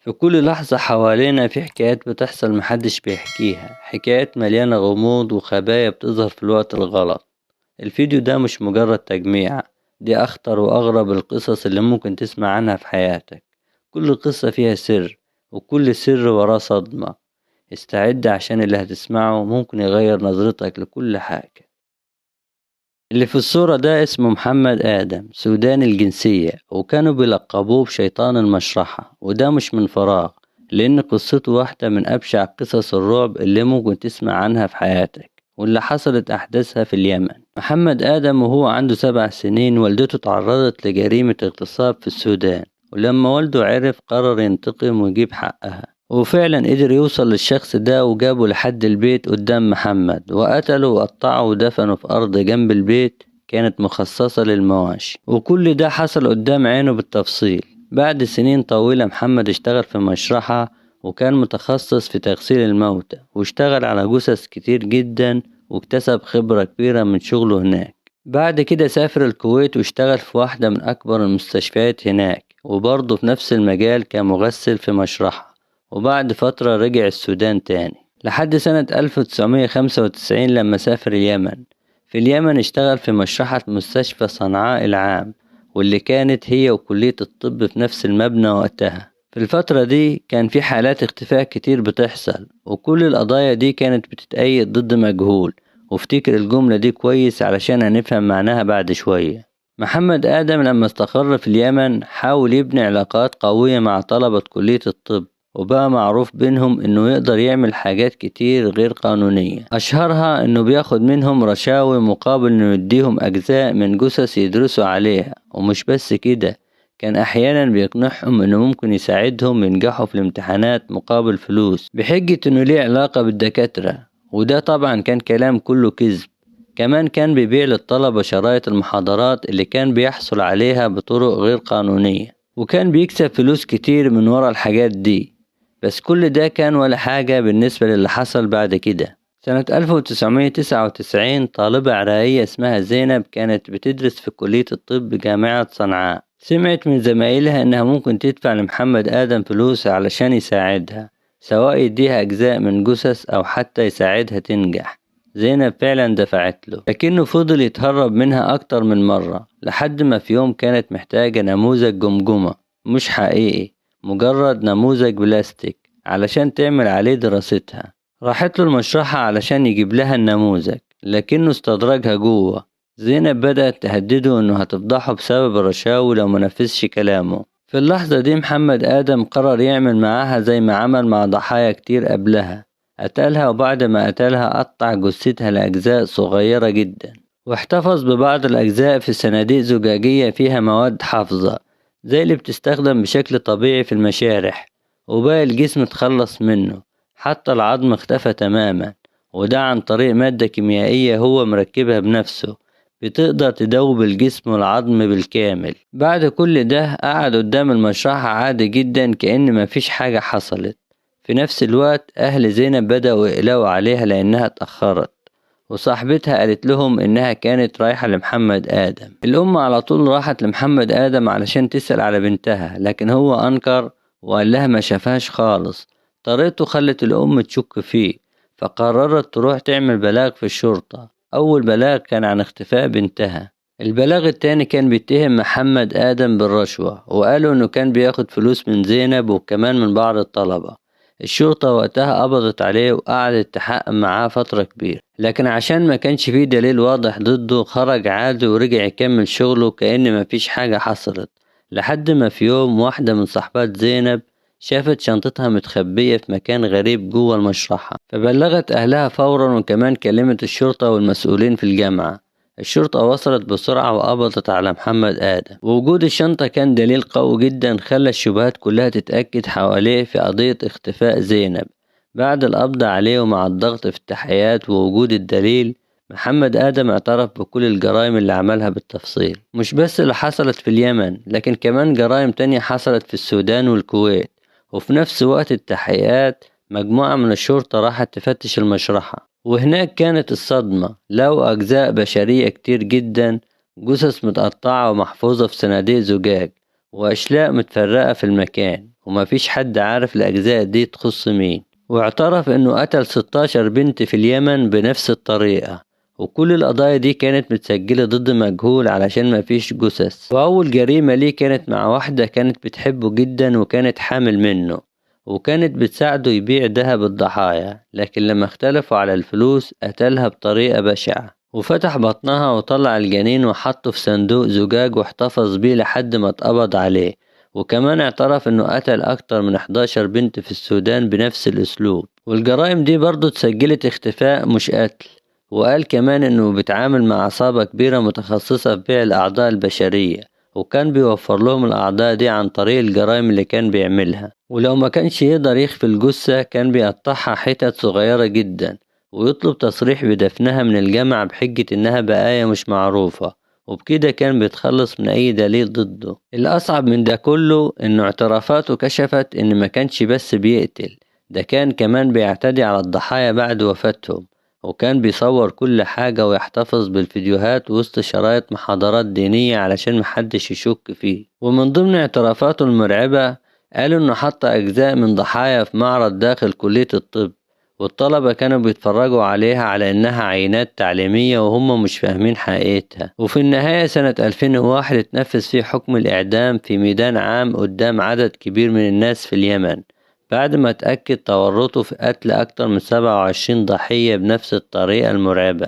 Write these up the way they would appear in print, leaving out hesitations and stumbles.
في كل لحظة حوالينا في حكايات بتحصل محدش بيحكيها، حكايات مليانة غموض وخبايا بتظهر في الوقت الغلط. الفيديو ده مش مجرد تجميع، دي أخطر وأغرب القصص اللي ممكن تسمع عنها في حياتك. كل قصة فيها سر، وكل سر وراه صدمة. استعد عشان اللي هتسمعه ممكن يغير نظرتك لكل حاجة. اللي في الصورة ده اسمه محمد آدم، سوداني الجنسية، وكانوا بيلقبوه بشيطان المشرحة، وده مش من فراغ، لأن قصته واحدة من أبشع قصص الرعب اللي ممكن تسمع عنها في حياتك، واللي حصلت أحداثها في اليمن. محمد آدم وهو عنده 7 سنين والدته تعرضت لجريمة اغتصاب في السودان، ولما والده عرف قرر ينتقم ويجيب حقها، وفعلا قدر يوصل للشخص ده وجابه لحد البيت قدام محمد، وقتله وقطعه ودفنه في أرض جنب البيت كانت مخصصة للمواشي. وكل ده حصل قدام عينه بالتفصيل. بعد سنين طويلة محمد اشتغل في مشرحة، وكان متخصص في تغسيل الموتى، واشتغل على جثث كتير جدا، واكتسب خبرة كبيرة من شغله هناك. بعد كده سافر الكويت واشتغل في واحدة من أكبر المستشفيات هناك، وبرضه في نفس المجال كمغسل في مشرحة. وبعد فترة رجع السودان تاني لحد سنة 1995 لما سافر اليمن. في اليمن اشتغل في مشرحة مستشفى صنعاء العام، واللي كانت هي وكلية الطب في نفس المبنى وقتها. في الفترة دي كان في حالات اختفاء كتير بتحصل، وكل القضايا دي كانت بتتأيد ضد مجهول. وافتكر الجملة دي كويس علشان هنفهم معناها بعد شوية. محمد آدم لما استقر في اليمن حاول يبني علاقات قوية مع طلبة كلية الطب، وبقى معروف بينهم انه يقدر يعمل حاجات كتير غير قانونية، اشهرها انه بياخد منهم رشاوي مقابل انه يديهم اجزاء من جثث يدرسوا عليها. ومش بس كده، كان احيانا بيقنعهم انه ممكن يساعدهم ينجحوا في الامتحانات مقابل فلوس، بحجة انه ليه علاقة بالدكاترة، وده طبعا كان كلام كله كذب. كمان كان بيبيع للطلبة شرايط المحاضرات اللي كان بيحصل عليها بطرق غير قانونية، وكان بيكسب فلوس كتير من ورا الحاجات دي. بس كل ده كان ولا حاجة بالنسبة للي حصل بعد كده. سنة 1999 طالبة عراقية اسمها زينب كانت بتدرس في كلية الطب بجامعة صنعاء، سمعت من زمايلها انها ممكن تدفع لمحمد آدم فلوس علشان يساعدها، سواء يديها اجزاء من جثث او حتى يساعدها تنجح. زينب فعلا دفعت له، لكنه فضل يتهرب منها اكتر من مرة، لحد ما في يوم كانت محتاجة نموذج جمجمة مش حقيقي، مجرد نموذج بلاستيك علشان تعمل عليه دراستها. راحت له المشرحة علشان يجيب لها النموذج، لكنه استدرجها جوه. زينب بدأت تهدده انه هتفضحه بسبب الرشاوي لو منفذش كلامه. في اللحظة دي محمد آدم قرر يعمل معاها زي ما عمل مع ضحايا كتير قبلها، قتلها، وبعد ما قتلها قطع جثتها لأجزاء صغيرة جدا، واحتفظ ببعض الأجزاء في صناديق زجاجية فيها مواد حافظة زي اللي بتستخدم بشكل طبيعي في المشارح، وباقي الجسم اتخلص منه، حتى العظم اختفى تماما، وده عن طريق مادة كيميائية هو مركبها بنفسه بتقدر تدوب الجسم والعظم بالكامل. بعد كل ده قعد قدام المشرحة عادي جدا كأن مفيش حاجة حصلت. في نفس الوقت أهل زينب بدأوا يقلقوا عليها لأنها اتأخرت، وصاحبتها قالت لهم إنها كانت رايحة لمحمد آدم. الأم على طول راحت لمحمد آدم علشان تسأل على بنتها، لكن هو أنكر وقال لها ما شافهاش خالص. طريقته خلت الأم تشك فيه، فقررت تروح تعمل بلاغ في الشرطة. أول بلاغ كان عن اختفاء بنتها. البلاغ التاني كان بيتهم محمد آدم بالرشوة، وقالوا إنه كان بياخد فلوس من زينب وكمان من بعض الطلبة. الشرطة وقتها قبضت عليه وقعدت تحقق معاه فترة كبيرة، لكن عشان ما كانش فيه دليل واضح ضده خرج عادي ورجع يكمل شغله كأن مفيش حاجة حصلت. لحد ما في يوم واحدة من صحبات زينب شافت شنطتها متخبية في مكان غريب جوه المشرحة، فبلغت أهلها فورا، وكمان كلمت الشرطة والمسؤولين في الجامعة. الشرطة وصلت بسرعة وقبضت على محمد آدم، ووجود الشنطة كان دليل قوي جدا خلى الشبهات كلها تتأكد حواليه في قضية اختفاء زينب. بعد القبض عليه ومع الضغط في التحقيقات ووجود الدليل، محمد آدم اعترف بكل الجرائم اللي عملها بالتفصيل، مش بس اللي حصلت في اليمن، لكن كمان جرائم تانية حصلت في السودان والكويت. وفي نفس وقت التحقيقات مجموعة من الشرطة راحت تفتش المشرحة، وهناك كانت الصدمة. لو أجزاء بشرية كتير جدا، جثث متقطعة ومحفوظة في صناديق زجاج، وأشلاء متفرقة في المكان، ومفيش حد عارف الأجزاء دي تخص مين. واعترف إنه قتل 16 بنت في اليمن بنفس الطريقة، وكل القضايا دي كانت متسجلة ضد مجهول علشان مفيش جثث. وأول جريمة ليه كانت مع واحدة كانت بتحبه جدا وكانت حامل منه، وكانت بتساعده يبيع دهب الضحايا، لكن لما اختلفوا على الفلوس قتلها بطريقة بشعة، وفتح بطنها وطلع الجنين وحطه في صندوق زجاج واحتفظ بيه لحد ما اتقبض عليه. وكمان اعترف انه قتل اكتر من 11 بنت في السودان بنفس الاسلوب، والجرائم دي برضو اتسجلت اختفاء مش قتل. وقال كمان انه بيتعامل مع عصابة كبيرة متخصصة في بيع الاعضاء البشرية، وكان بيوفر لهم الاعضاء دي عن طريق الجرائم اللي كان بيعملها. ولو ما كانش يقدر يخفي الجثة كان بيقطعها حتت صغيرة جدا ويطلب تصريح بدفنها من الجامعة بحجة انها بقايا مش معروفة، وبكده كان بيتخلص من اي دليل ضده. الاصعب من ده كله انه اعترافاته كشفت ان ما كانش بس بيقتل، ده كان كمان بيعتدي على الضحايا بعد وفاتهم، وكان بيصور كل حاجة ويحتفظ بالفيديوهات وسط شرايط محاضرات دينية علشان محدش يشك فيه. ومن ضمن اعترافاته المرعبة قالوا انه حط اجزاء من ضحايا في معرض داخل كلية الطب، والطلبة كانوا بيتفرجوا عليها على انها عينات تعليمية وهم مش فاهمين حقيقتها. وفي النهاية سنة 2001 اتنفذ فيه حكم الاعدام في ميدان عام قدام عدد كبير من الناس في اليمن، بعد ما اتأكد تورطه في قتل أكتر من 27 ضحية بنفس الطريقة المرعبة.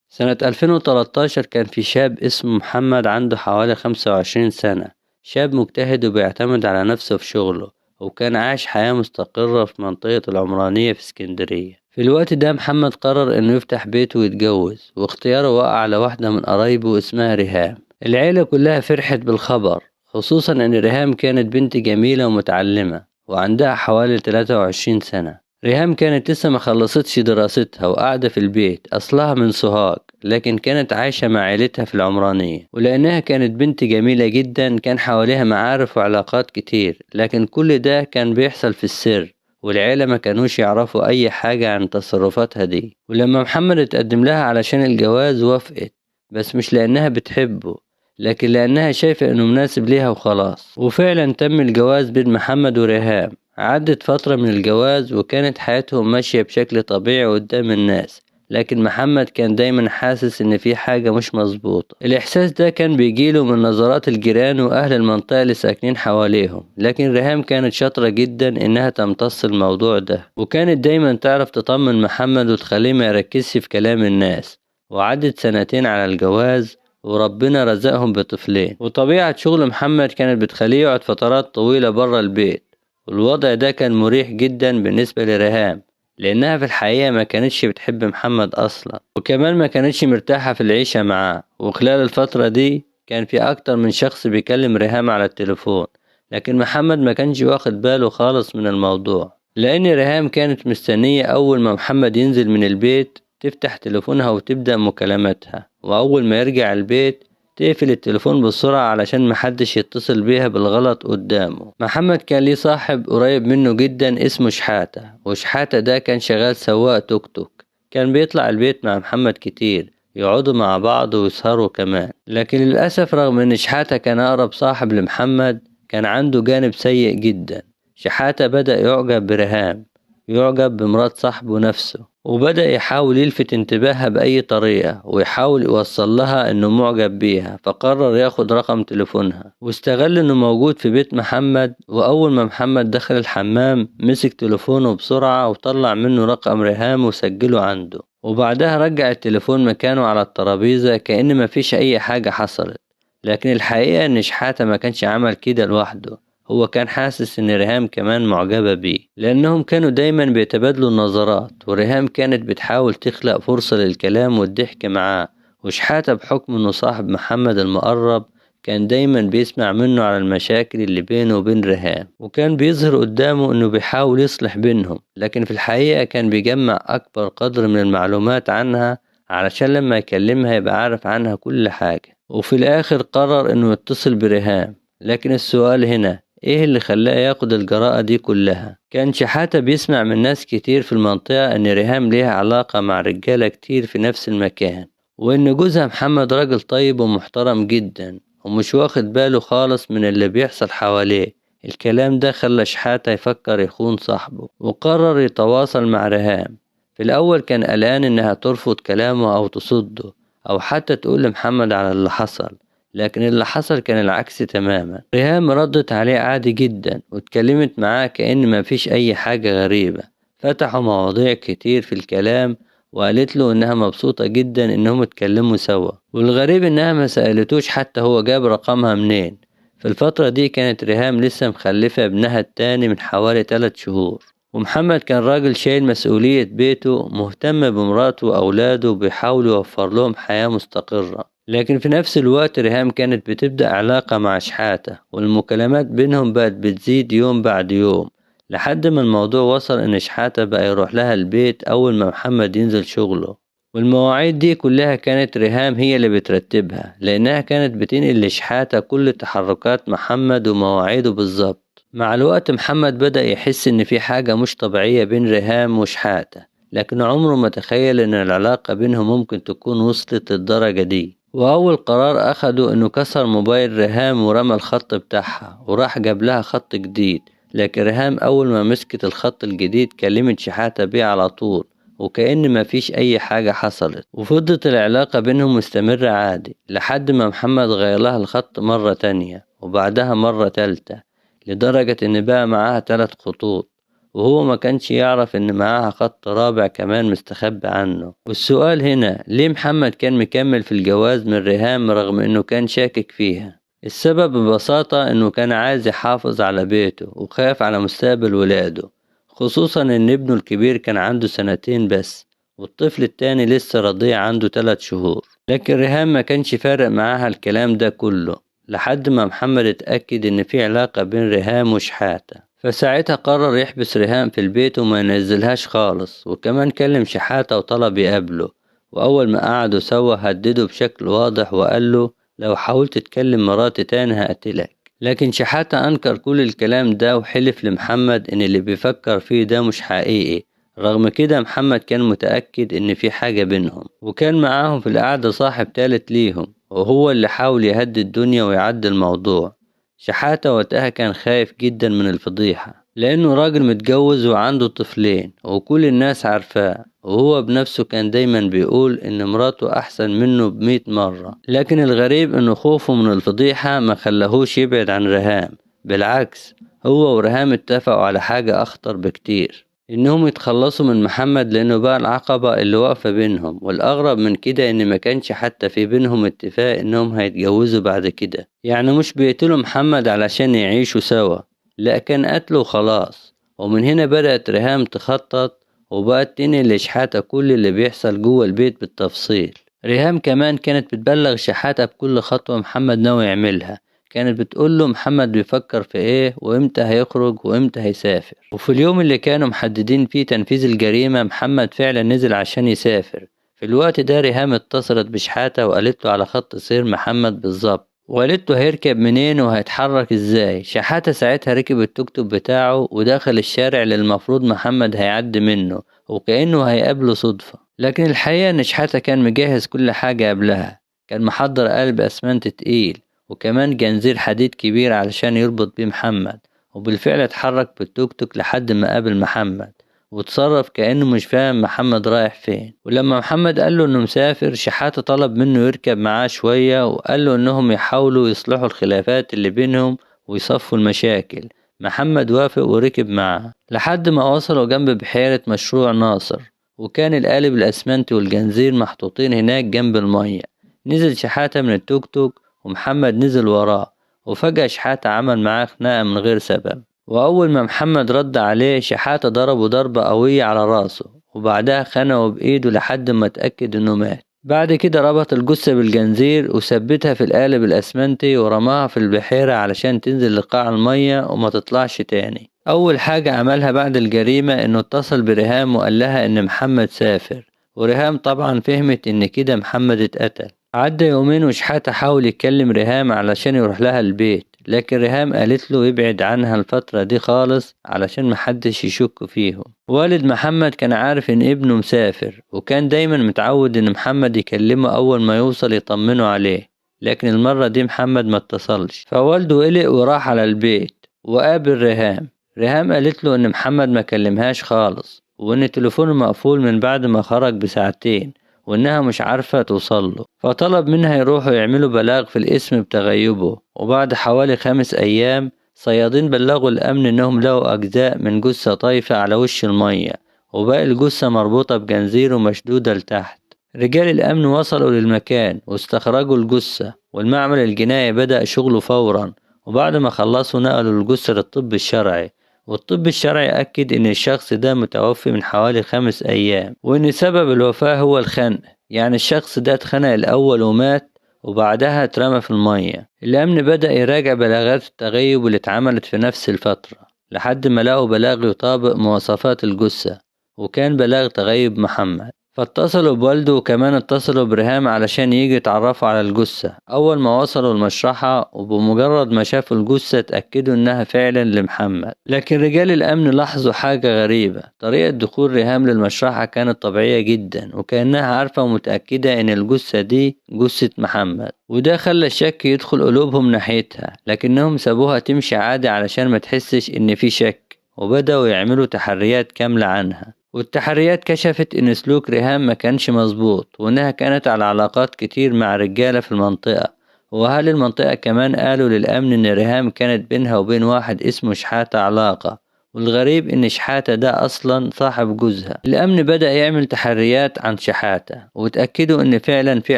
سنة 2013 كان في شاب اسمه محمد عنده حوالي 25 سنة، شاب مجتهد وبيعتمد على نفسه في شغله، وكان عايش حياة مستقرة في منطقة العمرانية في اسكندرية. في الوقت ده محمد قرر انه يفتح بيته ويتجوز، واختياره وقع على واحدة من قرايبه اسمها ريهام. العيلة كلها فرحت بالخبر، خصوصا ان ريهام كانت بنت جميلة ومتعلمة وعندها حوالي 23 سنة. ريهام كانت لسه ما خلصتش دراستها وقاعدة في البيت، أصلها من سوهاج لكن كانت عايشة مع عيلتها في العمرانية. ولأنها كانت بنت جميلة جدا كان حواليها معارف وعلاقات كتير، لكن كل ده كان بيحصل في السر، والعيلة ما كانوش يعرفوا أي حاجة عن تصرفاتها دي. ولما محمد اتقدم لها علشان الجواز وافقت، بس مش لأنها بتحبه لكن لأنها شايفة إنه مناسب ليها وخلاص. وفعلا تم الجواز بين محمد وريهام. عدت فترة من الجواز وكانت حياتهم ماشية بشكل طبيعي قدام الناس، لكن محمد كان دايما حاسس ان في حاجة مش مظبوطة. الاحساس ده كان بيجيله من نظرات الجيران واهل المنطقة اللي ساكنين حواليهم، لكن ريهام كانت شاطرة جدا انها تمتص الموضوع ده، وكانت دايما تعرف تطمن محمد وتخليه ما يركزش في كلام الناس. وعدت سنتين على الجواز وربنا رزقهم بطفلين. وطبيعة شغل محمد كانت بتخليه يقعد فترات طويلة برا البيت، والوضع ده كان مريح جدا بالنسبة لريهام، لأنها في الحقيقة ما كانتش بتحب محمد أصلا، وكمان ما كانتش مرتاحة في العيشة معاه. وخلال الفترة دي كان في أكتر من شخص بيكلم ريهام على التليفون، لكن محمد ما كانش واخد باله خالص من الموضوع، لأن ريهام كانت مستنية أول ما محمد ينزل من البيت تفتح تليفونها وتبدأ مكالماتها، وأول ما يرجع البيت تقفل التليفون بسرعة علشان محدش يتصل بيها بالغلط قدامه. محمد كان ليه صاحب قريب منه جدا اسمه شحاتة، وشحاتة ده كان شغال سواق توك توك، كان بيطلع البيت مع محمد كتير، يقعدوا مع بعض ويسهروا كمان. لكن للأسف رغم ان شحاتة كان أقرب صاحب لمحمد كان عنده جانب سيء جدا. شحاتة بدأ يعجب بريهام، يعجب بمرات صاحبه نفسه، وبدأ يحاول يلفت انتباهها بأي طريقة ويحاول يوصل لها انه معجب بيها. فقرر ياخد رقم تليفونها واستغل انه موجود في بيت محمد، واول ما محمد دخل الحمام مسك تليفونه بسرعة وطلع منه رقم ريهام وسجله عنده، وبعدها رجع التليفون مكانه على الترابيزة كأن مفيش اي حاجة حصلت. لكن الحقيقة ان شحاتة ما كانش عمل كده لوحده، هو كان حاسس ان ريهام كمان معجبة بيه، لانهم كانوا دايما بيتبادلوا النظرات، وريهام كانت بتحاول تخلق فرصة للكلام والضحك معاه. وشحاتة بحكم انه صاحب محمد المقرب كان دايما بيسمع منه على المشاكل اللي بينه وبين ريهام، وكان بيظهر قدامه انه بيحاول يصلح بينهم، لكن في الحقيقة كان بيجمع اكبر قدر من المعلومات عنها علشان لما يكلمها يبقى عارف عنها كل حاجة. وفي الاخر قرر انه يتصل بريهام. لكن السؤال هنا، ايه اللي خلاه ياخد الجراءة دي كلها؟ كان شحاتة بيسمع من ناس كتير في المنطقة ان ريهام ليها علاقة مع رجالة كتير في نفس المكان، وان جوزها محمد راجل طيب ومحترم جدا، ومش واخد باله خالص من اللي بيحصل حواليه. الكلام ده خلى شحاتة يفكر يخون صاحبه، وقرر يتواصل مع ريهام. في الأول كان قلقان إنها ترفض كلامه أو تصده أو حتى تقول لمحمد على اللي حصل، لكن اللي حصل كان العكس تماما. ريهام ردت عليه عادي جدا واتكلمت معاه كأن مفيش أي حاجة غريبة. فتحوا مواضيع كتير في الكلام، وقالت له إنها مبسوطة جدا إنهم اتكلموا سوا، والغريب إنها ما سألتوش حتى هو جاب رقمها منين. في الفترة دي كانت ريهام لسه مخلفة ابنها التاني من حوالي 3 شهور، ومحمد كان راجل شايل مسؤولية بيته، مهتم بمراته وأولاده وبيحاول يوفر لهم حياة مستقرة. لكن في نفس الوقت ريهام كانت بتبدأ علاقة مع شحاتة، والمكالمات بينهم بقت بتزيد يوم بعد يوم، لحد ما الموضوع وصل إن شحاتة بقى يروح لها البيت أول ما محمد ينزل شغله. والمواعيد دي كلها كانت ريهام هي اللي بترتبها، لأنها كانت بتنقل لشحاتة كل تحركات محمد ومواعيده بالظبط. مع الوقت محمد بدأ يحس إن في حاجة مش طبيعية بين ريهام وشحاتة، لكن عمره ما تخيل إن العلاقة بينهم ممكن تكون وصلت للدرجة دي. وأول قرار أخده إنه كسر موبايل ريهام ورمى الخط بتاعها وراح جاب لها خط جديد. لكن ريهام أول ما مسكت الخط الجديد كلمت شحاتة بيه على طول، وكأن مفيش أي حاجة حصلت، وفضلت العلاقة بينهم مستمرة عادي لحد ما محمد غير لها الخط مرة تانية وبعدها مرة تالتة، لدرجة إن بقى معاها 3 خطوط، وهو ما كانش يعرف إن معاها خط رابع كمان مستخبي عنه. والسؤال هنا، ليه محمد كان مكمل في الجواز من ريهام رغم إنه كان شاكك فيها؟ السبب ببساطة إنه كان عايز يحافظ على بيته وخاف على مستقبل ولاده، خصوصا إن ابنه الكبير كان عنده 2 بس، والطفل التاني لسه رضيع عنده 3 شهور. لكن ريهام ما كانش فارق معاها الكلام ده كله، لحد ما محمد اتأكد إن في علاقة بين ريهام وشحاتة. فساعتها قرر يحبس ريهام في البيت وما ينزلهاش خالص، وكمان كلم شحاتة وطلب يقابله. وأول ما قعدوا سوا هدده بشكل واضح وقال له لو حاولت تكلم مراتي تاني هقتلك. لكن شحاتة أنكر كل الكلام ده وحلف لمحمد إن اللي بيفكر فيه ده مش حقيقي. رغم كده محمد كان متأكد إن في حاجة بينهم، وكان معاهم في القعدة صاحب تالت ليهم، وهو اللي حاول يهدي الدنيا ويعدي الموضوع. شحاتة وقتها كان خايف جدا من الفضيحة، لأنه راجل متجوز وعنده طفلين وكل الناس عارفاه، وهو بنفسه كان دايما بيقول إن مراته أحسن منه ب100 مرة. لكن الغريب إنه خوفه من الفضيحة ما خلاهوش يبعد عن ريهام، بالعكس هو وريهام اتفقوا على حاجة أخطر بكتير، إنهم يتخلصوا من محمد لأنه بقى العقبة اللي واقفة بينهم. والأغرب من كده إن ما كانش حتى في بينهم اتفاق إنهم هيتجوزوا بعد كده، يعني مش بيقتلوا محمد علشان يعيشوا سوا، لا كان قتله خلاص. ومن هنا بدأت ريهام تخطط وبقت تنقل لشحاتة كل اللي بيحصل جوه البيت بالتفصيل. ريهام كمان كانت بتبلغ شحاتة بكل خطوة محمد ناوي يعملها، كانت بتقول له محمد بيفكر في ايه وامتى هيخرج وامتى هيسافر. وفي اليوم اللي كانوا محددين فيه تنفيذ الجريمة محمد فعلا نزل عشان يسافر. في الوقت ده ريهام اتصلت بشحاتة وقالت له على خط سير محمد بالظبط، وقالت له هيركب منين وهيتحرك ازاي. شحاتة ساعتها ركب التوك توك بتاعه ودخل الشارع اللي المفروض محمد هيعدي منه، وكأنه هيقابله صدفة. لكن الحقيقة ان شحاتة كان مجهز كل حاجة قبلها، كان محضر قلب اسمنت تقيل وكمان جنزير حديد كبير علشان يربط بيه محمد. وبالفعل اتحرك بالتوك توك لحد ما قابل محمد، وتصرف كأنه مش فاهم محمد رايح فين. ولما محمد قال له انه مسافر، شحاتة طلب منه يركب معاه شوية وقال له انهم يحاولوا يصلحوا الخلافات اللي بينهم ويصفوا المشاكل. محمد وافق وركب معاه لحد ما وصلوا جنب بحيرة مشروع ناصر، وكان القالب الأسمنتي والجنزير محطوطين هناك جنب المية. نزل شحاتة من التوك توك ومحمد نزل وراه، وفجأة شحاتة عمل معاه خناقة من غير سبب. وأول ما محمد رد عليه شحاتة ضربه ضربة قوية على راسه، وبعدها خنقه بإيده لحد ما اتأكد إنه مات. بعد كده ربط الجثة بالجنزير وثبتها في القالب الأسمنتي ورماها في البحيرة علشان تنزل لقاع المية وما تطلعش تاني. أول حاجة عملها بعد الجريمة إنه اتصل بريهام وقال لها إن محمد سافر، وريهام طبعا فهمت إن كده محمد اتقتل. عدى يومين وشحاتة حاول يكلم ريهام علشان يروح لها البيت، لكن ريهام قالت له يبعد عنها الفترة دي خالص علشان محدش يشك فيهم. والد محمد كان عارف ان ابنه مسافر، وكان دايما متعود ان محمد يكلمه اول ما يوصل يطمنه عليه، لكن المرة دي محمد ما اتصلش، فوالده قلق وراح على البيت وقابل ريهام. ريهام قالت له ان محمد ما كلمهاش خالص، وان تليفونه مقفول من بعد ما خرج بساعتين، وانها مش عارفة توصله، فطلب منها يروحوا يعملوا بلاغ في الاسم بتغيبه. وبعد حوالي 5 ايام صيادين بلغوا الامن انهم لقوا اجزاء من جثة طايفة على وش المية، وباقي الجثة مربوطة بجنزير ومشدودة لتحت. رجال الامن وصلوا للمكان واستخرجوا الجثة، والمعمل الجنائي بدأ شغله فورا. وبعد ما خلصوا نقلوا الجثة للطب الشرعي، والطب الشرعي أكد إن الشخص ده متوفي من حوالي 5 أيام، وإن سبب الوفاة هو الخنق. يعني الشخص ده اتخنق الأول ومات، وبعدها اترمى في المية. الأمن بدأ يراجع بلاغات التغيب اللي اتعملت في نفس الفترة، لحد ما لقوا بلاغ يطابق مواصفات الجثة، وكان بلاغ تغيب محمد. فاتصلوا بوالده، وكمان اتصلوا بريهام علشان يجي يتعرفوا على الجثة. أول ما وصلوا المشرحة وبمجرد ما شافوا الجثة اتأكدوا إنها فعلا لمحمد. لكن رجال الأمن لاحظوا حاجة غريبة، طريقة دخول ريهام للمشرحة كانت طبيعية جدا، وكأنها عارفة ومتأكدة إن الجثة دي جثة محمد، وده خلى الشك يدخل قلوبهم ناحيتها. لكنهم سابوها تمشي عادي علشان ما تحسش إن في شك، وبدأوا يعملوا تحريات كاملة عنها. والتحريات كشفت إن سلوك ريهام ما كانش مظبوط، وإنها كانت على علاقات كتير مع رجالة في المنطقة. وأهل المنطقة كمان قالوا للأمن إن ريهام كانت بينها وبين واحد اسمه شحاتة علاقة، والغريب إن شحاتة ده أصلا صاحب جوزها. الأمن بدأ يعمل تحريات عن شحاتة، وتأكدوا إن فعلا في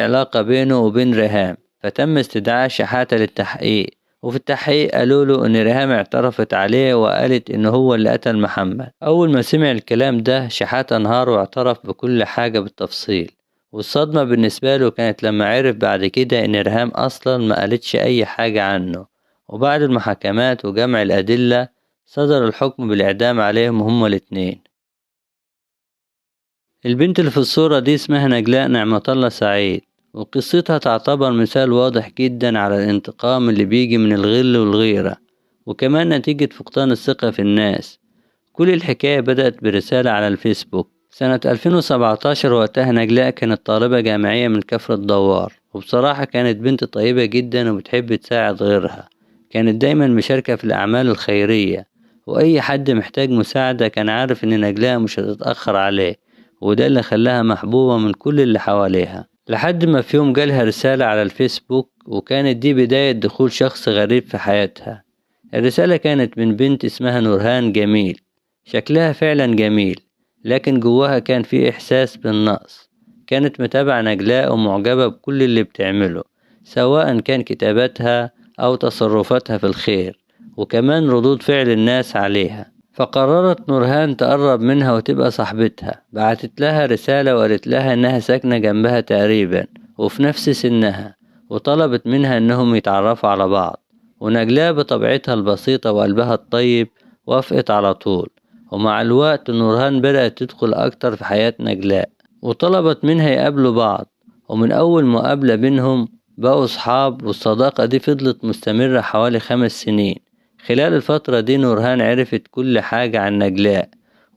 علاقة بينه وبين ريهام، فتم استدعاء شحاتة للتحقيق. وفي التحقيق قالوا له ان ريهام اعترفت عليه وقالت ان هو اللي قتل محمد. اول ما سمع الكلام ده شحاتة انهار واعترف بكل حاجة بالتفصيل. والصدمة بالنسبة له كانت لما عرف بعد كده ان ريهام اصلا ما قالتش اي حاجة عنه. وبعد المحاكمات وجمع الادلة صدر الحكم بالاعدام عليهم هما الاتنين. البنت اللي في الصورة دي اسمها نجلاء نعمة الله سعيد، وقصتها تعتبر مثال واضح جدا على الانتقام اللي بيجي من الغل والغيرة، وكمان نتيجة فقدان الثقة في الناس. كل الحكاية بدأت برسالة على الفيسبوك سنة 2017. وقتها نجلاء كانت طالبة جامعية من كفر الدوار، وبصراحة كانت بنت طيبة جدا وبتحب تساعد غيرها. كانت دايما مشاركة في الأعمال الخيرية، وأي حد محتاج مساعدة كان عارف إن نجلاء مش هتتأخر عليه، وده اللي خلاها محبوبة من كل اللي حواليها. لحد ما في يوم جالها رسالة على الفيسبوك، وكانت دي بداية دخول شخص غريب في حياتها. الرسالة كانت من بنت اسمها نورهان جميل، شكلها فعلا جميل، لكن جواها كان في إحساس بالنقص. كانت متابعة نجلاء ومعجبة بكل اللي بتعمله، سواء كان كتاباتها أو تصرفاتها في الخير، وكمان ردود فعل الناس عليها. فقررت نورهان تقرب منها وتبقى صاحبتها. بعتت لها رسالة وقالت لها انها ساكنة جنبها تقريبا وفي نفس سنها، وطلبت منها انهم يتعرفوا على بعض. ونجلاء بطبيعتها البسيطة وقلبها الطيب وافقت على طول. ومع الوقت نورهان بدأت تدخل اكتر في حياة نجلاء، وطلبت منها يقابلوا بعض. ومن اول مقابلة بينهم بقوا صحاب، والصداقة دي فضلت مستمرة حوالي 5 سنين. خلال الفترة دي نورهان عرفت كل حاجة عن نجلاء،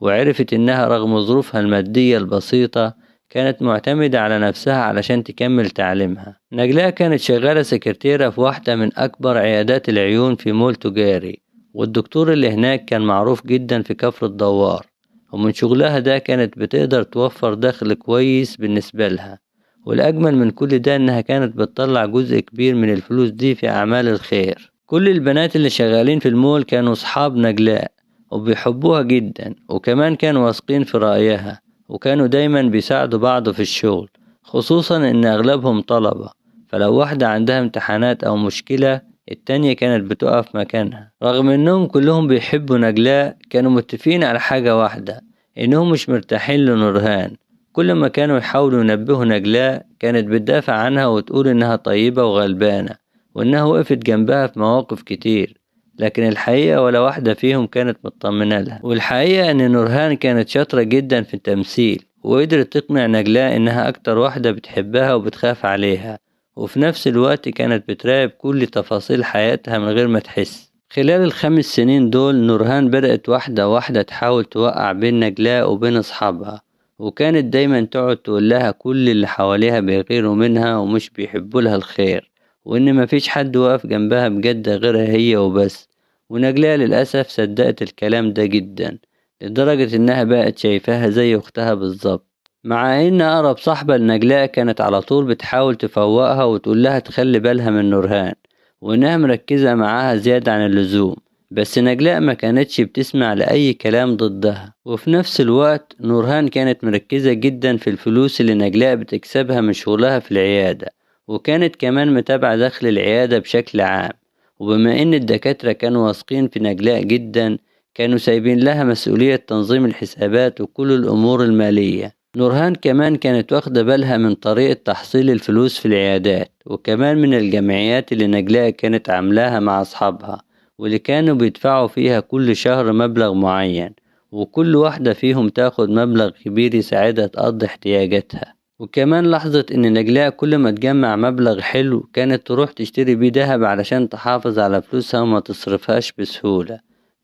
وعرفت إنها رغم ظروفها المادية البسيطة كانت معتمدة على نفسها علشان تكمل تعليمها. نجلاء كانت شغالة سكرتيرة في واحدة من أكبر عيادات العيون في مول تجاري، والدكتور اللي هناك كان معروف جدا في كفر الدوار. ومن شغلها ده كانت بتقدر توفر دخل كويس بالنسبة لها. والأجمل من كل ده إنها كانت بتطلع جزء كبير من الفلوس دي في أعمال الخير. كل البنات اللي شغالين في المول كانوا صحاب نجلاء وبيحبوها جدا، وكمان كانوا واثقين في رأيها، وكانوا دايما بيساعدوا بعض في الشغل، خصوصا ان اغلبهم طلبة. فلو واحدة عندها امتحانات او مشكلة التانية كانت بتقف مكانها. رغم انهم كلهم بيحبوا نجلاء كانوا متفقين على حاجة واحدة، انهم مش مرتاحين لنورهان. كل ما كانوا يحاولوا ينبهوا نجلاء كانت بتدافع عنها وتقول انها طيبة وغلبانة، وانها وقفت جنبها في مواقف كتير. لكن الحقيقة ولا واحدة فيهم كانت مطمنة لها. والحقيقة ان نورهان كانت شاطرة جدا في التمثيل، وقدرت تقنع نجلاء انها اكتر واحدة بتحبها وبتخاف عليها، وفي نفس الوقت كانت بتراقب كل تفاصيل حياتها من غير ما تحس. خلال ال5 سنين دول نورهان بدأت واحدة واحدة تحاول توقع بين نجلاء وبين اصحابها، وكانت دايما تقعد تقول لها كل اللي حواليها بيغيروا منها ومش بيحبوا لها الخير، وإن مفيش حد واقف جنبها بجد غيرها هي وبس. ونجلاء للأسف صدقت الكلام ده جدا، لدرجة إنها بقت شايفاها زي أختها بالظبط، مع إن أقرب صاحبة لنجلاء كانت على طول بتحاول تفوقها وتقولها تخلي بالها من نورهان، وإنها مركزة معاها زيادة عن اللزوم. بس نجلاء ما كانتش بتسمع لأي كلام ضدها. وفي نفس الوقت نورهان كانت مركزة جدا في الفلوس اللي نجلاء بتكسبها من شغلها في العيادة، وكانت كمان متابعة دخل العيادة بشكل عام. وبما إن الدكاترة كانوا واثقين في نجلاء جدا، كانوا سايبين لها مسؤولية تنظيم الحسابات وكل الأمور المالية. نورهان كمان كانت واخدة بالها من طريقة تحصيل الفلوس في العيادات، وكمان من الجمعيات اللي نجلاء كانت عاملاها مع أصحابها، واللي كانوا بيدفعوا فيها كل شهر مبلغ معين، وكل واحدة فيهم تاخد مبلغ كبير يساعدها تقضي احتياجاتها. وكمان لاحظت إن نجلاء كل ما تجمع مبلغ حلو كانت تروح تشتري بيه دهب علشان تحافظ على فلوسها وما تصرفهاش بسهولة.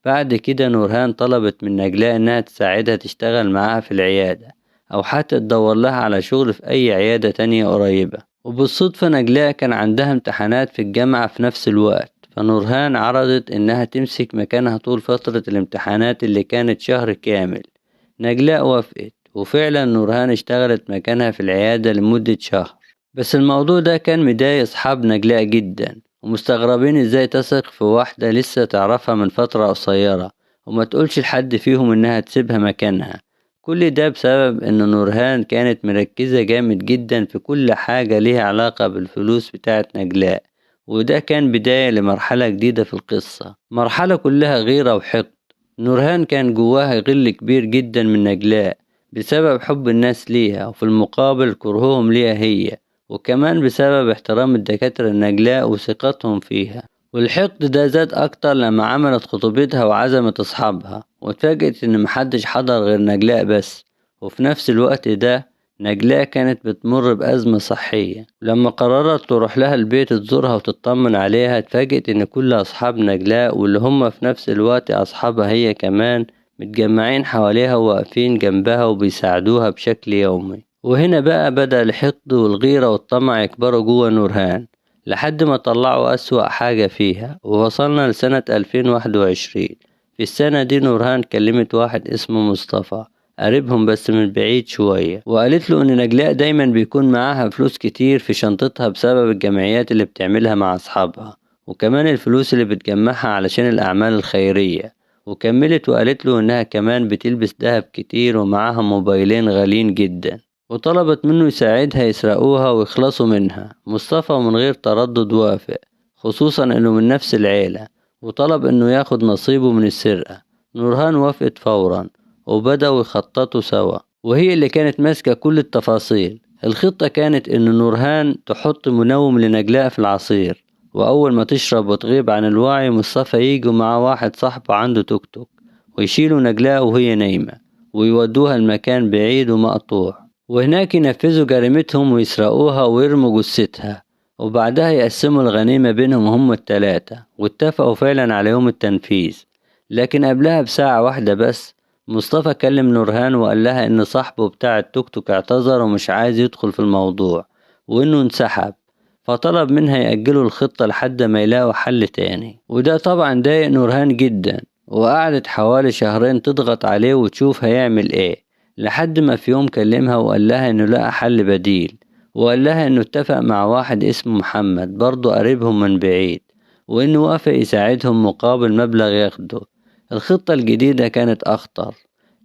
بعد كده نورهان طلبت من نجلاء إنها تساعدها تشتغل معاها في العيادة، أو حتى تدور لها على شغل في أي عيادة تانية قريبة. وبالصدفة نجلاء كان عندها امتحانات في الجامعة في نفس الوقت، فنورهان عرضت إنها تمسك مكانها طول فترة الامتحانات اللي كانت شهر كامل. نجلاء وافقت، وفعلا نورهان اشتغلت مكانها في العيادة لمدة شهر. بس الموضوع ده كان مضايق أصحاب نجلاء جدا، ومستغربين ازاي تثق في واحدة لسه تعرفها من فترة قصيرة وما تقولش لحد فيهم إنها تسيبها مكانها. كل ده بسبب إن نورهان كانت مركزة جامد جدا في كل حاجة ليها علاقة بالفلوس بتاعت نجلاء. وده كان بداية لمرحلة جديدة في القصة، مرحلة كلها غيرة وحقد. نورهان كان جواها غل كبير جدا من نجلاء بسبب حب الناس ليها، وفي المقابل كرههم ليها هي، وكمان بسبب احترام الدكاترة لنجلاء وثقتهم فيها. والحقد ده زاد أكتر لما عملت خطوبتها وعزمت أصحابها، واتفاجئت إن محدش حضر غير نجلاء بس. وفي نفس الوقت ده نجلاء كانت بتمر بأزمة صحية. لما قررت تروح لها البيت تزورها وتطمن عليها، اتفاجئت إن كل أصحاب نجلاء واللي هم في نفس الوقت أصحابها هي كمان متجمعين حواليها وواقفين جنبها وبيساعدوها بشكل يومي. وهنا بقى بدأ الحقد والغيرة والطمع يكبروا جوا نورهان لحد ما طلعوا أسوأ حاجة فيها. ووصلنا لسنة 2021. في السنة دي نورهان كلمت واحد اسمه مصطفى، قريبهم بس من بعيد شوية، وقالت له إن نجلاء دايما بيكون معاها فلوس كتير في شنطتها بسبب الجمعيات اللي بتعملها مع أصحابها، وكمان الفلوس اللي بتجمعها علشان الأعمال الخيرية. وكملت وقالت له إنها كمان بتلبس دهب كتير ومعاها موبايلين غاليين جدا، وطلبت منه يساعدها يسرقوها ويخلصوا منها. مصطفى من غير تردد وافق، خصوصا إنه من نفس العيلة، وطلب إنه ياخد نصيبه من السرقة. نورهان وافقت فورا، وبدأوا يخططوا سوا، وهي اللي كانت ماسكة كل التفاصيل. الخطة كانت إن نورهان تحط منوم لنجلاء في العصير، وأول ما تشرب وتغيب عن الوعي مصطفى يجوا مع واحد صاحبه عنده توك توك، ويشيلوا نجلاء وهي نايمة ويودوها المكان بعيد ومقطوع، وهناك ينفذوا جريمتهم ويسرقوها ويرموا جثتها، وبعدها يقسموا الغنيمة بينهم هم التلاتة. واتفقوا فعلا على يوم التنفيذ. لكن قبلها بساعة واحدة بس مصطفى كلم نورهان وقال لها إن صاحبه بتاع التوك توك اعتذر ومش عايز يدخل في الموضوع، وإنه انسحب. فطلب منها يأجلوا الخطة لحد ما يلاقوا حل تاني. وده طبعا ضايق نورهان جدا، وقعدت حوالي شهرين تضغط عليه وتشوف هيعمل ايه، لحد ما في يوم كلمها وقال لها إنه لقى حل بديل، وقال لها إنه اتفق مع واحد اسمه محمد برضه قريبهم من بعيد، وإنه وافق يساعدهم مقابل مبلغ ياخده. الخطة الجديدة كانت أخطر،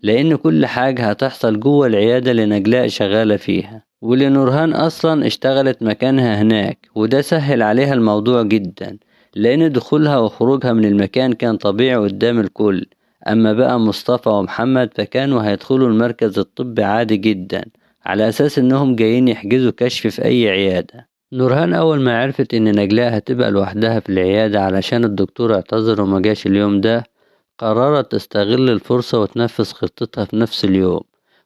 لأن كل حاجة هتحصل جوه العيادة اللي نجلاء شغالة فيها، واللي نورهان أصلا اشتغلت مكانها هناك. وده سهل عليها الموضوع جدا، لأن دخولها وخروجها من المكان كان طبيعي قدام الكل. أما بقى مصطفى ومحمد فكانوا هيدخلوا المركز الطبي عادي جدا، على أساس إنهم جايين يحجزوا كشف في أي عيادة. نورهان أول ما عرفت إن نجلاء هتبقى لوحدها في العيادة علشان الدكتور اعتذر وما جاش اليوم ده، قررت تستغل الفرصة وتنفذ خطتها في نفس اليوم.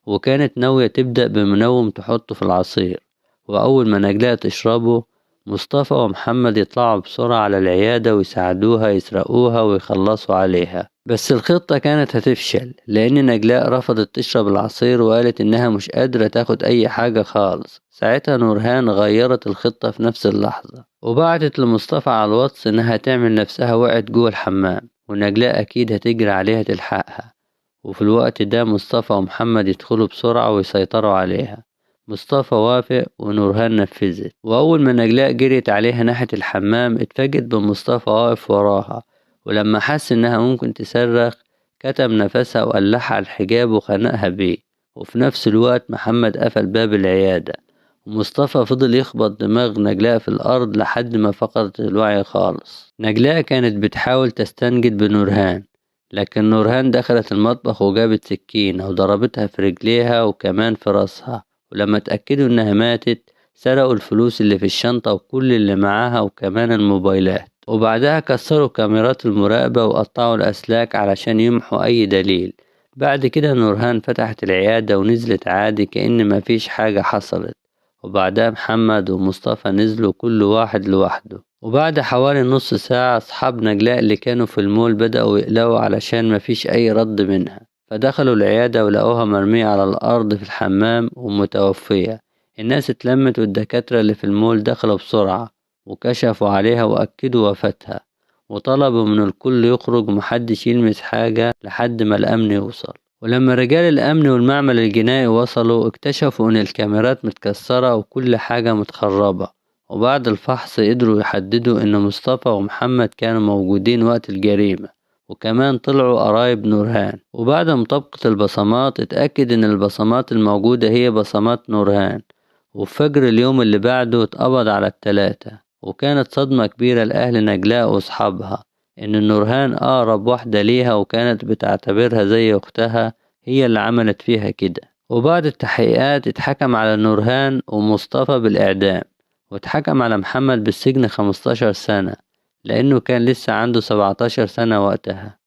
وكانت ناوية تبدأ بمنوم تحطه في العصير، وأول ما نجلاء تشربه مصطفى ومحمد يطلعوا بسرعة على العيادة ويساعدوها يسرقوها ويخلصوا عليها. بس الخطة كانت هتفشل لأن نجلاء رفضت تشرب العصير وقالت إنها مش قادرة تاخد أي حاجة خالص. ساعتها نورهان غيرت الخطة في نفس اللحظة وبعتت لمصطفى على الواتس إنها تعمل نفسها وقعت جوه الحمام ونجلاء أكيد هتجري عليها تلحقها. وفي الوقت ده مصطفى ومحمد يدخلوا بسرعة ويسيطروا عليها. مصطفى وافق ونورهان نفذت، وأول ما نجلاء جريت عليها ناحية الحمام اتفاجئت بمصطفى واقف وراها، ولما حس إنها ممكن تصرخ كتم نفسها وقلعها على الحجاب وخنقها بيه. وفي نفس الوقت محمد قفل باب العيادة ومصطفى فضل يخبط دماغ نجلاء في الأرض لحد ما فقدت الوعي خالص. نجلاء كانت بتحاول تستنجد بنورهان، لكن نورهان دخلت المطبخ وجابت سكينة وضربتها في رجليها وكمان في راسها. ولما اتأكدوا إنها ماتت سرقوا الفلوس اللي في الشنطة وكل اللي معاها وكمان الموبايلات، وبعدها كسروا كاميرات المراقبة وقطعوا الأسلاك علشان يمحوا أي دليل. بعد كده نورهان فتحت العيادة ونزلت عادي كأن مفيش حاجة حصلت، وبعدها محمد ومصطفى نزلوا كل واحد لوحده. وبعد حوالي نص ساعة أصحاب نجلاء اللي كانوا في المول بدأوا يقلقوا علشان مفيش أي رد منها، فدخلوا العيادة ولقوها مرمية على الأرض في الحمام ومتوفية. الناس اتلمت والدكاترة اللي في المول دخلوا بسرعة وكشفوا عليها وأكدوا وفاتها، وطلبوا من الكل يخرج ومحدش يلمس حاجة لحد ما الأمن يوصل. ولما رجال الأمن والمعمل الجنائي وصلوا اكتشفوا إن الكاميرات متكسرة وكل حاجة متخربة، وبعد الفحص قدروا يحددوا إن مصطفى ومحمد كانوا موجودين وقت الجريمة، وكمان طلعوا قرايب نورهان. وبعد مطابقة البصمات اتأكد إن البصمات الموجودة هي بصمات نورهان. وفي فجر اليوم اللي بعده اتقبض على التلاتة، وكانت صدمة كبيرة لأهل نجلاء وأصحابها إن نورهان أقرب واحدة ليها وكانت بتعتبرها زي أختها هي اللي عملت فيها كده. وبعد التحقيقات اتحكم على نورهان ومصطفى بالإعدام، واتحكم على محمد بالسجن 15 سنة لأنه كان لسه عنده 17 سنة وقتها.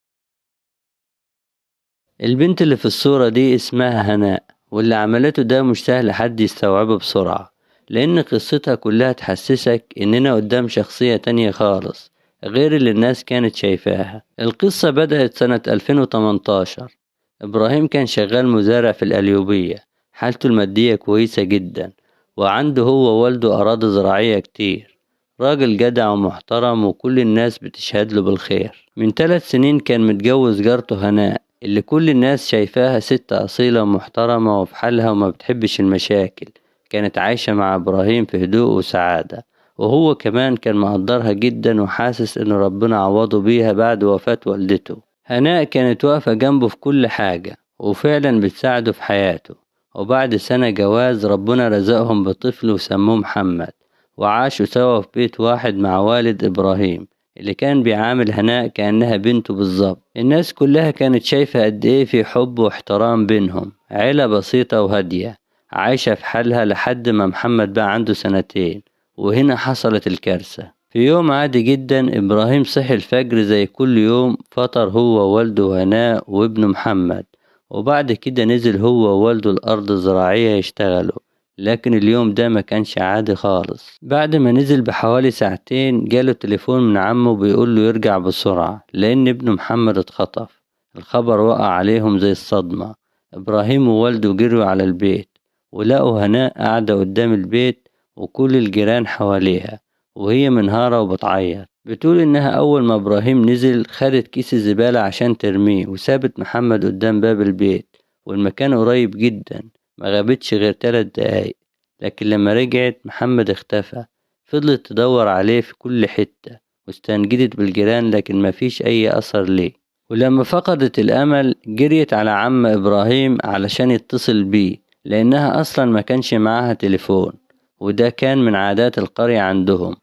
البنت اللي في الصورة دي اسمها هناء، واللي عملته ده مش سهل حد يستوعبه بسرعة، لأن قصتها كلها تحسسك إننا قدام شخصية تانية خالص غير اللي الناس كانت شايفاها. القصة بدأت سنة 2018. إبراهيم كان شغال مزارع في القليوبية، حالته المادية كويسة جدا، وعنده هو ووالده أراضي زراعية كتير. راجل جدع ومحترم وكل الناس بتشهد له بالخير. من 3 سنين كان متجوز جارته هناء اللي كل الناس شايفاها ست أصيلة ومحترمة وفي حالها وما بتحبش المشاكل. كانت عايشة مع إبراهيم في هدوء وسعادة، وهو كمان كان مقدرها جدا وحاسس إن ربنا عوضه بيها بعد وفاة والدته. هناء كانت واقفة جنبه في كل حاجة وفعلا بتساعده في حياته. وبعد سنة جواز ربنا رزقهم بطفل وسموه محمد، وعاشوا سوا في بيت واحد مع والد إبراهيم اللي كان بيعامل هناء كأنها بنته بالظبط. الناس كلها كانت شايفة قد ايه في حب واحترام بينهم، عيلة بسيطة وهادية عايشة في حالها لحد ما محمد بقى عنده 2 سنين. وهنا حصلت الكارثة. في يوم عادي جدا إبراهيم صحي الفجر زي كل يوم، فطر هو ووالده هناء وابنه محمد، وبعد كده نزل هو ووالده الأرض الزراعية يشتغلوا. لكن اليوم ده ما كانش عادي خالص. بعد ما نزل بحوالي 2 ساعة جاله تليفون من عمه بيقول له يرجع بسرعة لأن ابنه محمد اتخطف. الخبر وقع عليهم زي الصدمة. إبراهيم ووالده جروا على البيت ولقوا هناء قاعدة قدام البيت وكل الجيران حواليها وهي منهارة وبتعيط. بتقول إنها أول ما إبراهيم نزل خدت كيس الزبالة عشان ترميه وسابت محمد قدام باب البيت، والمكان قريب جدا، ما غابتش غير 3 دقايق. لكن لما رجعت محمد اختفى. فضلت تدور عليه في كل حتة واستنجدت بالجيران لكن مفيش أي أثر ليه. ولما فقدت الأمل جريت على عم إبراهيم علشان يتصل بيه لأنها أصلا ما كانش معاها تليفون، وده كان من عادات القرية عندهم.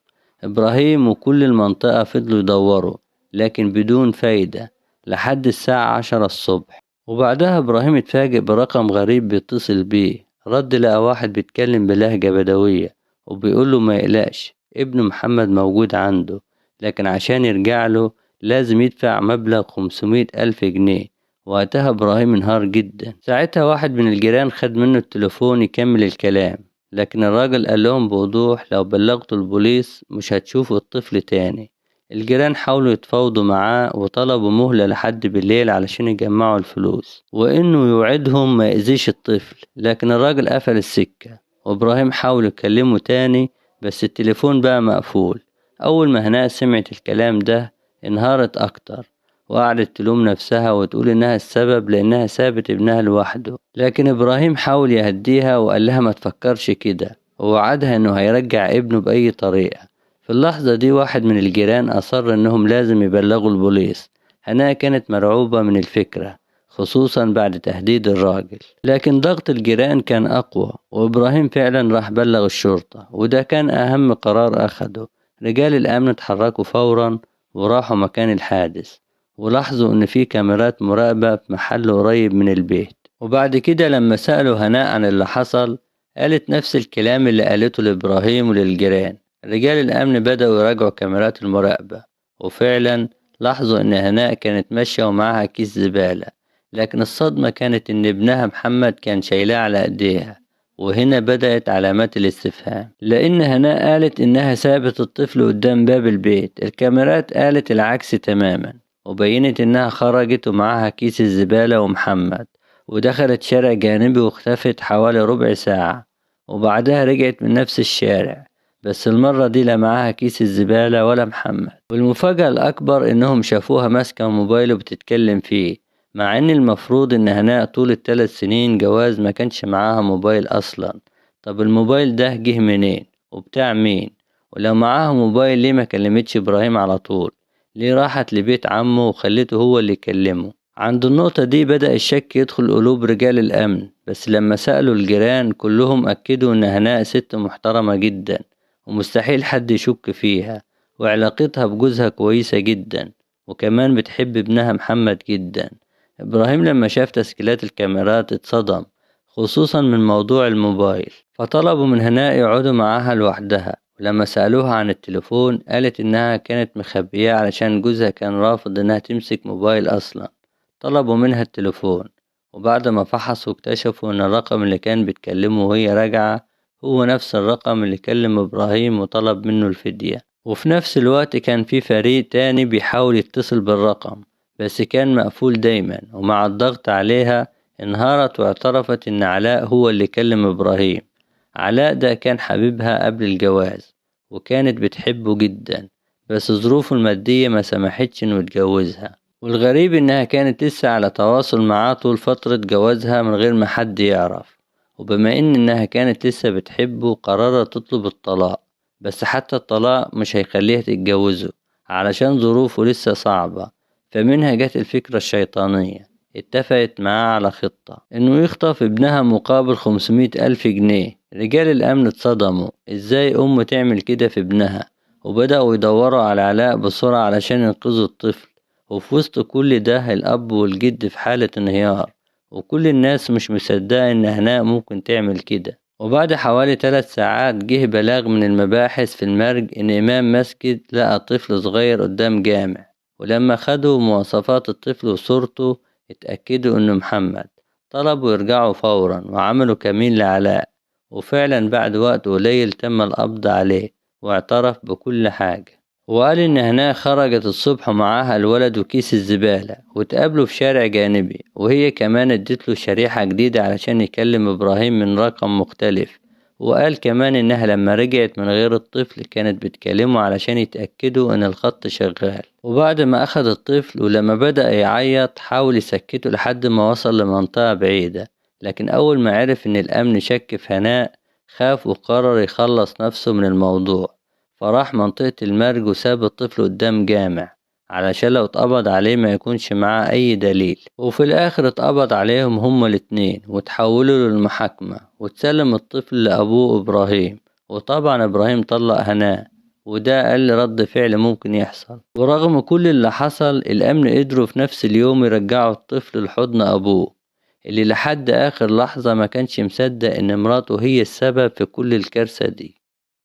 إبراهيم وكل المنطقة فضلوا يدوروا لكن بدون فايدة لحد الساعة 10 الصبح. وبعدها إبراهيم اتفاجئ برقم غريب بيتصل بيه. رد لقى واحد بيتكلم بلهجة بدوية وبيقوله ما يقلقش، ابن محمد موجود عنده، لكن عشان يرجع له لازم يدفع مبلغ 500,000 جنيه. وقتها إبراهيم انهار جدا. ساعتها واحد من الجيران خد منه التليفون يكمل الكلام، لكن الراجل قال لهم بوضوح لو بلغتوا البوليس مش هتشوفوا الطفل تاني. الجيران حاولوا يتفاوضوا معاه وطلبوا مهلة لحد بالليل علشان يجمعوا الفلوس، وإنه يوعدهم ما يأذيش الطفل، لكن الراجل قفل السكة. وإبراهيم حاول يكلمه تاني بس التليفون بقى مقفول. أول ما هناء سمعت الكلام ده انهارت أكتر، وقعدت تلوم نفسها وتقول إنها السبب لأنها سابت ابنها لوحده. لكن إبراهيم حاول يهديها وقال لها ما تفكرش كده، ووعدها إنه هيرجع ابنه بأي طريقة. في اللحظة دي واحد من الجيران أصر إنهم لازم يبلغوا البوليس. هناء كانت مرعوبة من الفكرة، خصوصا بعد تهديد الراجل، لكن ضغط الجيران كان أقوى، وإبراهيم فعلا راح بلغ الشرطة، وده كان أهم قرار أخده. رجال الأمن اتحركوا فورا وراحوا مكان الحادث، ولاحظوا إن في كاميرات مراقبة في محل قريب من البيت. وبعد كده لما سألوا هناء عن اللي حصل قالت نفس الكلام اللي قالته لإبراهيم وللجيران. رجال الأمن بدأوا يراجعوا كاميرات المراقبة، وفعلا لاحظوا إن هناء كانت ماشية ومعاها كيس زبالة، لكن الصدمة كانت إن ابنها محمد كان شايلاه على إيديها. وهنا بدأت علامات الاستفهام، لأن هناء قالت إنها سابت الطفل قدام باب البيت. الكاميرات قالت العكس تماما، وبينت إنها خرجت ومعاها كيس الزبالة ومحمد، ودخلت شارع جانبي واختفت حوالي ربع ساعة، وبعدها رجعت من نفس الشارع، بس المرة دي لا معاها كيس الزبالة ولا محمد. والمفاجأة الأكبر إنهم شافوها ماسكة موبايل وبتتكلم فيه، مع إن المفروض إن هناء طول ال3 سنين جواز ما كانش معاها موبايل أصلا. طب الموبايل ده جه منين وبتاع مين؟ ولو معاها موبايل ليه ما كلمتش إبراهيم على طول؟ ليه راحت لبيت عمه وخلته هو اللي يكلمه؟ عند النقطة دي بدأ الشك يدخل قلوب رجال الأمن، بس لما سألوا الجيران كلهم أكدوا إن هناء ست محترمة جدا ومستحيل حد يشك فيها، وعلاقتها بجوزها كويسة جدا، وكمان بتحب ابنها محمد جدا. إبراهيم لما شاف تسجيلات الكاميرات اتصدم، خصوصا من موضوع الموبايل، فطلبوا من هناء يقعدوا معاها لوحدها. ولما سألوها عن التليفون قالت إنها كانت مخبياه علشان جوزها كان رافض إنها تمسك موبايل أصلا. طلبوا منها التليفون، وبعد ما فحصوا اكتشفوا إن الرقم اللي كان بيتكلمه وهي راجعة هو نفس الرقم اللي كلم إبراهيم وطلب منه الفدية. وفي نفس الوقت كان في فريق تاني بيحاول يتصل بالرقم، بس كان مقفول دايما، ومع الضغط عليها انهارت واعترفت إن علاء هو اللي كلم إبراهيم. علاء ده كان حبيبها قبل الجواز، وكانت بتحبه جدا، بس ظروفه المادية ما سمحتش إنه يتجوزها. والغريب إنها كانت لسه على تواصل معاه طول فترة جوازها من غير ما حد يعرف. وبما إنها كانت لسه بتحبه قررت تطلب الطلاق، بس حتى الطلاق مش هيخليها تتجوزه علشان ظروفه لسه صعبة. فمنها جت الفكرة الشيطانية، اتفقت معاه على خطة إنه يخطف ابنها مقابل 500,000 جنيه. رجال الأمن اتصدموا، إزاي أم تعمل كده في ابنها؟ وبدأوا يدوروا على علاء بسرعة علشان ينقذوا الطفل. وفي وسط كل ده الأب والجد في حالة انهيار، وكل الناس مش مصدقة إن هناء ممكن تعمل كده. وبعد حوالي 3 ساعات جه بلاغ من المباحث في المرج إن إمام مسجد لقى طفل صغير قدام جامع، ولما خدوا مواصفات الطفل وصورته اتأكدوا إنه محمد. طلبوا يرجعوا فورا وعملوا كمين لعلاء، وفعلا بعد وقت قليل تم القبض عليه واعترف بكل حاجة. وقال إن هناء خرجت الصبح معاها الولد وكيس الزبالة، وتقابلوا في شارع جانبي، وهي كمان اديتله شريحة جديدة علشان يكلم إبراهيم من رقم مختلف. وقال كمان إنها لما رجعت من غير الطفل كانت بتكلمه علشان يتأكدوا إن الخط شغال. وبعد ما أخد الطفل ولما بدأ يعيط حاول يسكته لحد ما وصل لمنطقة بعيدة، لكن أول ما عرف إن الأمن شك في هناء خاف وقرر يخلص نفسه من الموضوع، فراح منطقة المرج وساب الطفل قدام جامع علشان لو اتقبض عليه ما يكونش معاه أي دليل. وفي الآخر اتقبض عليهم هما الاتنين وتحولوا للمحاكمة، وتسلم الطفل لأبوه إبراهيم. وطبعا إبراهيم طلق هناء، وده أقل رد فعل ممكن يحصل. ورغم كل اللي حصل الأمن قدروا في نفس اليوم يرجعوا الطفل لحضن أبوه، اللي لحد آخر لحظة ما كانش مصدق إن مراته هي السبب في كل الكارثة دي.